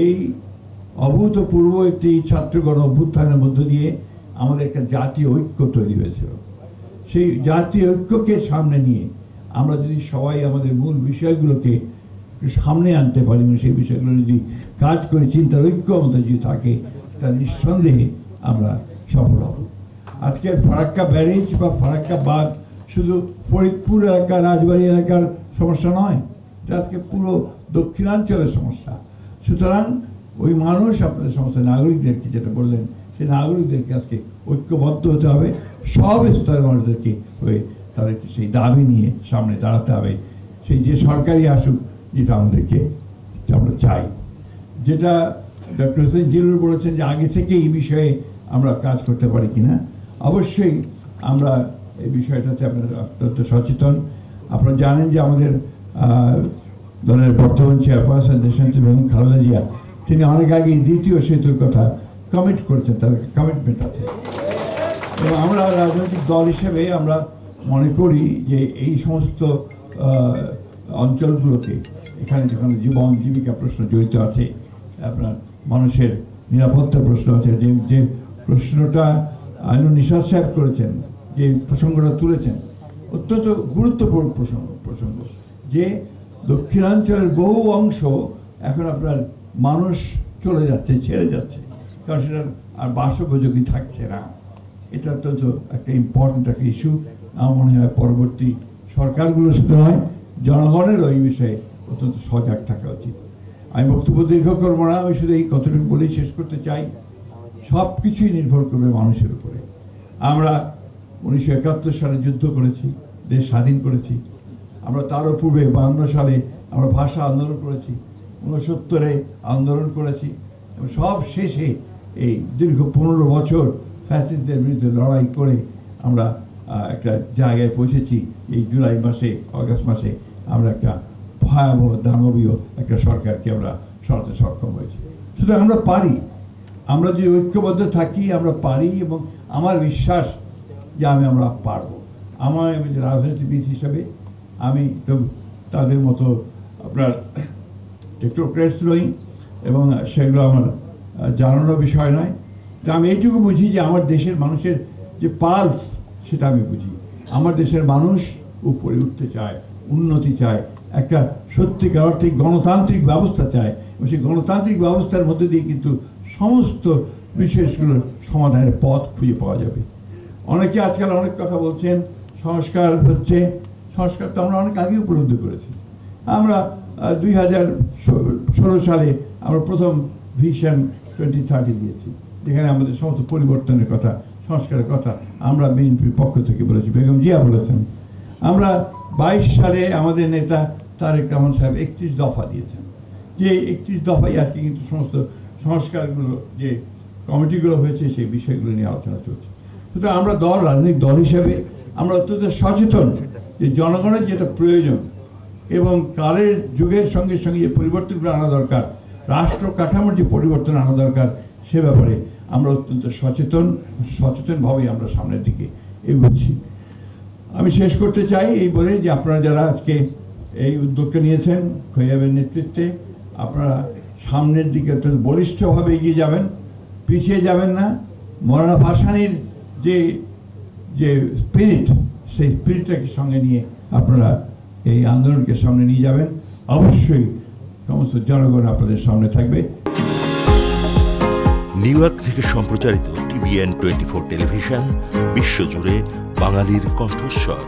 এই অভূতপূর্ব একটি ছাত্রগণ অভ্যুত্থানের মধ্য দিয়ে আমাদের একটা জাতীয় ঐক্য তৈরি হয়েছিল। সেই জাতীয় ঐক্যকে সামনে নিয়ে আমরা যদি সবাই আমাদের মূল বিষয়গুলোকে সামনে আনতে পারি এবং সেই বিষয়গুলো যদি কাজ করে চিন্তার ঐক্য আমাদের যদি থাকে, তা নিঃসন্দেহে আমরা সফল হব। আজকের ফারাক্কা ব্যারেজ বা ফারাক্কা বাঁধ শুধু ফরিদপুর এলাকা, রাজবাড়ী এলাকার সমস্যা নয়, এটা আজকে পুরো দক্ষিণাঞ্চলের সমস্যা। সুতরাং ওই মানুষ, আপনাদের সমস্যা নাগরিকদেরকে যেটা বললেন, সেই নাগরিকদেরকে আজকে ঐক্যবদ্ধ হতে হবে, সব স্তরের মানুষদেরকে হয়ে তাদেরকে সেই দাবি নিয়ে সামনে দাঁড়াতে হবে। সেই যে সরকারি আসুক, যেটা আমাদেরকে আমরা চাই। যেটা ডক্টর হোসেন জিল্লুর বলেছেন যে আগে থেকে এই বিষয়ে আমরা কাজ করতে পারি কিনা, অবশ্যই আমরা এই বিষয়টাতে আপনারা অত্যন্ত সচেতন। আপনারা জানেন যে আমাদের দলের বর্তমান চেয়ারপারসন দেশনেত্রী বেগম খালেদা জিয়া, তিনি অনেক আগে দ্বিতীয় সেতুর কথা কমিট করেছেন, তার কমিটমেন্ট আছে। এবং আমরা রাজনৈতিক দল হিসেবে আমরা মনে করি যে এই সমস্ত অঞ্চলগুলোতে, এখানে যেখানে জীবন জীবিকা প্রশ্ন জড়িত আছে, আপনার মানুষের নিরাপত্তার প্রশ্ন আছে, যে প্রশ্নটা আইনুল নিশাত সাহেব করেছেন, যে প্রসঙ্গটা তুলেছেন, অত্যন্ত গুরুত্বপূর্ণ প্রসঙ্গ যে দক্ষিণাঞ্চলের বহু অংশ এখন আপনার মানুষ চলে যাচ্ছে, ছেড়ে যাচ্ছে, কারণ সেটা আর বাসোপযোগী থাকছে না। এটা অত্যন্ত একটা ইম্পর্টেন্ট একটা ইস্যু। আমার মনে হয় পরবর্তী সরকারগুলো শুধু নয়, জনগণেরও এই বিষয়ে অত্যন্ত সজাগ থাকা উচিত। আমি বক্তব্য দীর্ঘ করবো না, আমি শুধু এই কতটুকু বলেই শেষ করতে চাই, সব কিছুই নির্ভর করবে মানুষের উপরে। আমরা 1971 সালে যুদ্ধ করেছি, দেশ স্বাধীন করেছি। আমরা তারও পূর্বে 52 সালে আমরা ভাষা আন্দোলন করেছি, 69-এ আন্দোলন করেছি, এবং সব শেষে এই দীর্ঘ 15 বছর ফ্যাসিস্টদের বিরুদ্ধে লড়াই করে আমরা একটা জায়গায় পৌঁছেছি। এই জুলাই মাসে, অগাস্ট মাসে আমরা একটা ভয়াবহ দানবীয় একটা সরকারকে আমরা সরাতে সক্ষম হয়েছি। সুতরাং আমরা পারি, আমরা যদি ঐক্যবদ্ধ থাকি আমরা পারি, এবং আমার বিশ্বাস যে আমরা পারবো। আমার রাজনীতিবিদ হিসাবে আমি তো তাদের মতো আপনার টেকনোক্রেটস নই, এবং সেগুলো আমার জানানোর বিষয় নয়। তা আমি এইটুকু বুঝি যে আমার দেশের মানুষের যে পালস, সেটা আমি বুঝি। আমার দেশের মানুষ উপরে উঠতে চায়, উন্নতি চায়, একটা সত্যিকার অর্থে গণতান্ত্রিক ব্যবস্থা চায়, এবং সেই গণতান্ত্রিক ব্যবস্থার মধ্যে দিয়ে কিন্তু সমস্ত বিষয়গুলোর সমাধানের পথ খুঁজে পাওয়া যাবে। অনেকে আজকাল অনেক কথা বলছেন, সংস্কার হচ্ছে। সংস্কার তো আমরা অনেক আগে উপলব্ধি করেছি। আমরা 2016 সালে আমরা প্রথম ভিশন 2030 দিয়েছি, যেখানে আমাদের সমস্ত পরিবর্তনের কথা, সংস্কারের কথা আমরা বিএনপির পক্ষ থেকে বলেছি, বেগম জিয়া বলেছেন। আমরা 22 সালে আমাদের নেতা তারেক রহমান সাহেব 31 দফা দিয়েছেন, যে 31 দফায় আজকে কিন্তু সমস্ত সংস্কারগুলো যে কমিটিগুলো হয়েছে সেই বিষয়গুলো নিয়ে আলোচনা চলছে। সুতরাং আমরা রাজনৈতিক দল হিসেবে আমরা অত্যন্ত সচেতন যে জনগণের যেটা প্রয়োজন এবং কালের যুগের সঙ্গে সঙ্গে যে পরিবর্তনগুলো আনা দরকার, রাষ্ট্র কাঠামোর যে পরিবর্তন আনা দরকার, সে ব্যাপারে আমরা অত্যন্ত সচেতনভাবেই আমরা সামনের দিকে এগোচ্ছি। আমি শেষ করতে চাই এই বলে যে আপনারা যারা আজকে এই উদ্যোগটা নিয়েছেন খৈয়াবের নেতৃত্বে, আপনারা সামনের দিকে অত্যন্ত বলিষ্ঠভাবে এগিয়ে যাবেন, পিছিয়ে যাবেন না। মৌলানা ভাসানীর যে স্পিরিট, সেই স্পিরিটটাকে সঙ্গে নিয়ে আপনারা এই আন্দোলনকে সামনে নিয়ে যাবেন। অবশ্যই সমস্ত জনগণ আপনাদের সামনে থাকবে। নিউ ইয়র্ক থেকে সম্প্রচারিত TVN 24 টেলিভিশন বিশ্বজুড়ে বাঙালির কণ্ঠস্বর।